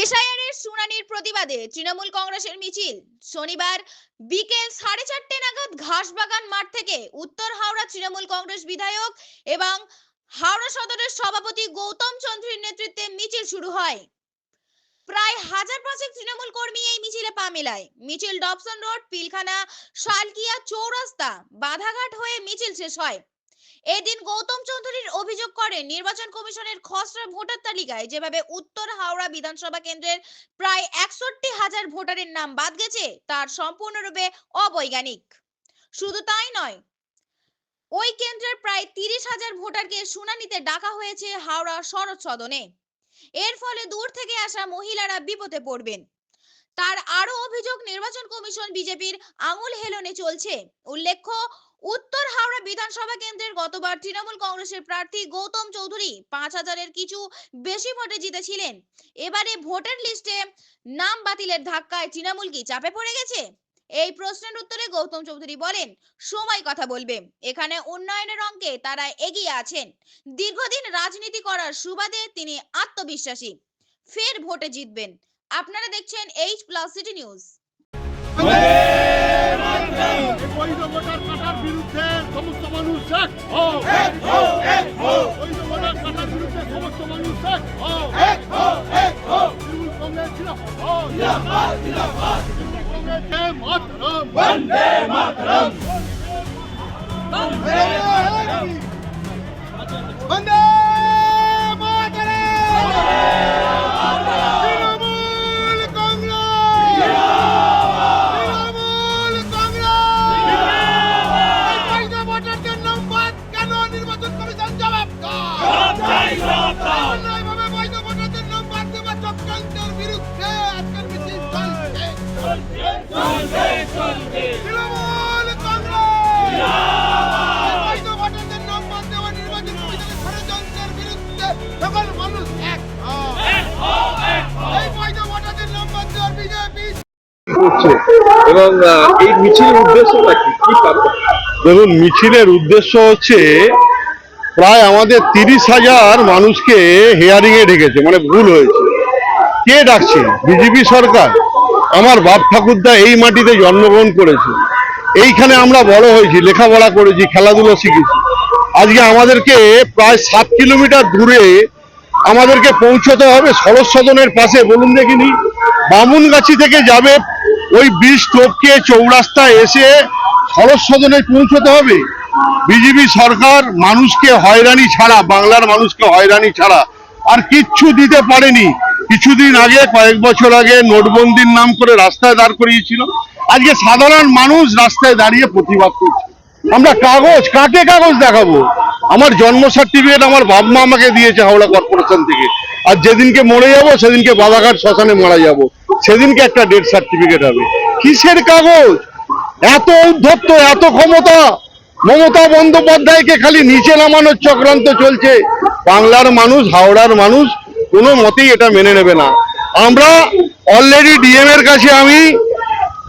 এসআইআরের শুনানির প্রতিবাদে তৃণমূল কংগ্রেসের মিছিল শনিবার বিকেল 4:30 নাগাদ ঘাসবাগান মাঠ থেকে উত্তর হাওড়া তৃণমূল কংগ্রেস বিধায়ক এবং হাওড়া সদরের সভাপতি গৌতম চৌধুরীর নেতৃত্বে মিছিল শুরু হয়। প্রায় 1000 তৃণমূল কর্মী এই মিছিলে পা মেলায়। মিছিল ডবসন রোড, পিলখানা, শালকিয়া চৌরাস্তা, বাধাঘাট হয়ে মিছিল শেষ হয়। এদিন গৌতম চৌধুরীর অভিযোগ করেন, নির্বাচন কমিশনের খসড়া ভোটার তালিকায় যেভাবে উত্তর হাওড়া বিধানসভা কেন্দ্রের প্রায় 61,000 ভোটারের নাম বাদ গেছে তার সম্পূর্ণরূপে অবৈজ্ঞানিক। শুধু তাই নয়, ওই কেন্দ্রের প্রায় 30,000 ভোটারকে শুনানিতে ডাকা হয়েছে হাওড়া শরৎ সদনে। এর ফলে দূর থেকে আসা মহিলারা বিপদে পড়বেন। তার আরো অভিযোগ, নির্বাচন কমিশন বিজেপির আঙুল হেলনে চলছে। উল্লেখ্য, উত্তর হাওড়া বিধানসভা কেন্দ্রের গতবার তৃণমূল কংগ্রেসের প্রার্থী গৌতম চৌধুরী 5,000-এর কিছু বেশি ভোটে জিতেছিলেন। এবারে ভোটার লিস্টে নাম বাতিলের ধাক্কায় তৃণমূল কি চাপে পড়ে গেছে? এই প্রশ্নের উত্তরে গৌতম চৌধুরী বলেন, সময় কথা বলবে। এখানে উন্নয়নের অঙ্কে তারা এগিয়ে আছেন। দীর্ঘদিন রাজনীতি করার সুবাদে তিনি আত্মবিশ্বাসী, ফের ভোটে জিতবেন। আপনারা দেখছেন H+ সিটি নিউজ। সমস্ত মানুষ এক হও, এক হও, এক হও। বৈধ ভোটার কাটার বিরুদ্ধে সমস্ত মানুষ এক হও, এক হও, এক হও। তৃণমূল কংগ্রেস জিন্দাবাদ, জিন্দাবাদ, জিন্দাবাদ। কংগ্রেসকে মাতরম, বন্দে মাতরম, বন্দে মাতরম, বন্দে মাতরম। তৃণমূল কংগ্রেস, তৃণমূল কংগ্রেস। কেন নির্বাচন কমিশন জবাব অন্যায়ভাবে বৈধ ভোটারদের নাম বাদ দেওয়া চক্রান্তের বিরুদ্ধে আজকের মিছিল চলছে। তৃণমূল কংগ্রেস বৈধ ভোটারদের নাম বাদ দেওয়া নির্বাচন কমিশনের ষড়যন্ত্রের বিরুদ্ধে সকল মানুষ এক এই বৈধ ভোটারদের নাম বাদ দেওয়ার বিজেপি এবং এই মিছিলের উদ্দেশ্যটা কি পারবে? দেখুন, মিছিলের উদ্দেশ্য হচ্ছে প্রায় আমাদের 30,000 মানুষকে হেয়ারিং এ ডেকেছে, মানে ভুল হয়েছে। কে ডাকছে? বিজেপি সরকার। আমার বাপ ঠাকুরদা এই মাটিতে জন্মগ্রহণ করেছে, এইখানে আমরা বড় হয়েছি, লেখাপড়া করেছি, খেলাধুলো শিখেছি। আজকে আমাদেরকে প্রায় 7 কিলোমিটার দূরে আমাদেরকে পৌঁছতে হবে শরৎ সদনের পাশে। বলুন দেখিনি, বামুনগাছি থেকে যাবে ওই ব্রিজ টপকে চৌরাস্তা এসে শরৎ সদনে পৌঁছতে হবে। বিজেপি সরকার মানুষকে হয়রানি ছাড়া, বাংলার মানুষকে হয়রানি ছাড়া আর কিচ্ছু দিতে পারেনি। কিছুদিন আগে, কয়েক বছর আগে নোটবন্দির নাম করে রাস্তায় দাঁড় করিয়েছিল। আজকে সাধারণ মানুষ রাস্তায় দাঁড়িয়ে প্রতিবাদ করছে। আমরা কাগজ, কাকে কাগজ দেখাবো? আমার জন্ম সার্টিফিকেট আমার বাবা মা আমাকে দিয়েছে হাওড়া কর্পোরেশন থেকে। আর যেদিনকে মরে যাব সেদিনকে বাধাঘাট শ্মশানে মারা যাব, সেদিনকে একটা ডেথ সার্টিফিকেট হবে। কিসের কাগজ? এত উদ্ধত্ত, এত ক্ষমতা! মমতা বন্দ্যোপাধ্যায়কে খালি নিচে নামানোর চক্রান্ত চলছে। বাংলার মানুষ, হাওড়ার মানুষ কোনো মতেই এটা মেনে নেবে না। আমরা অলরেডি ডিএম এর কাছে আমি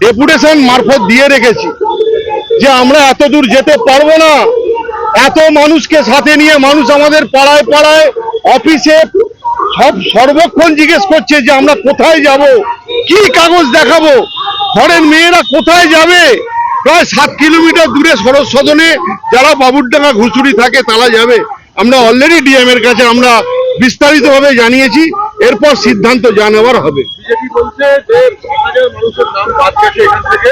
ডেপুটেশন মারফত দিয়ে রেখেছি যে আমরা এত দূর যেতে পারবো না। এত মানুষকে সাথে নিয়ে মানুষ আমাদের পাড়ায় পাড়ায়, অফিসে সর্বক্ষণ জিজ্ঞেস করছে যে আমরা কোথায় যাব, কি কাগজ দেখাবো, ঘরের মেয়েরা কোথায় যাবে। প্রায় 7 কিলোমিটার দূরে শরৎ সদনে যারা বাবুরডাঙ্গা ঘুষুরি থাকে তারা যাবে। আমরা অলরেডি ডিএম এর কাছে আমরা বিস্তারিতভাবে জানিয়েছি, এরপর সিদ্ধান্ত জানাবার হবে। বিজেপি বলছে যে 6,000 মানুষের নাম বাদ গেছে এখান থেকে।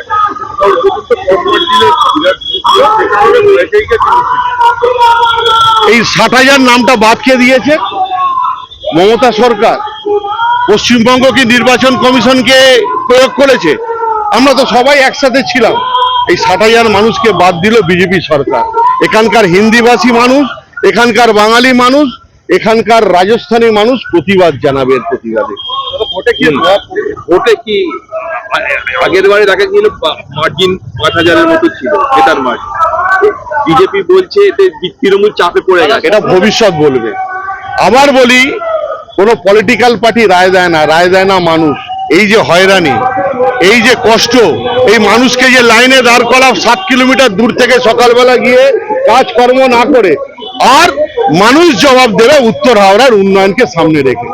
এই 60,000 নামটা বাদ কে দিয়েছে? মমতা সরকার। পশ্চিমবঙ্গ কি নির্বাচন কমিশনকে প্রয়োগ করেছে? আমরা তো সবাই একসাথে ছিলাম। এই 60,000 মানুষকে বাদ দিল বিজেপি সরকার। এখানকার হিন্দিভাষী মানুষ, এখানকার বাঙালি মানুষ, এখানকার রাজস্থানী মানুষ প্রতিবাদ জানাবে। এর প্রতিবাদে ভোটে কি আগের বারে দেখা গেল মার্জিন 5,000-এর মতো ছিল, এটার মার্জিন। বিজেপি বলছে এতে তৃণমূল চাপে পড়ে গেছে। এটা ভবিষ্যৎ বলবে। আবার বলি, কোনো পলিটিক্যাল পার্টি রায় দেয় না, রায় দেয় না মানুষ। এই যে হয়রানি, এই যে কষ্ট, এই মানুষকে যে লাইনে দাঁড় করা 7 কিলোমিটার দূর থেকে সকালবেলা গিয়ে কাজকর্ম না করে, আর মানুষ জবাব দেবে উত্তর হাওড়ার উন্নয়নকে সামনে রেখে।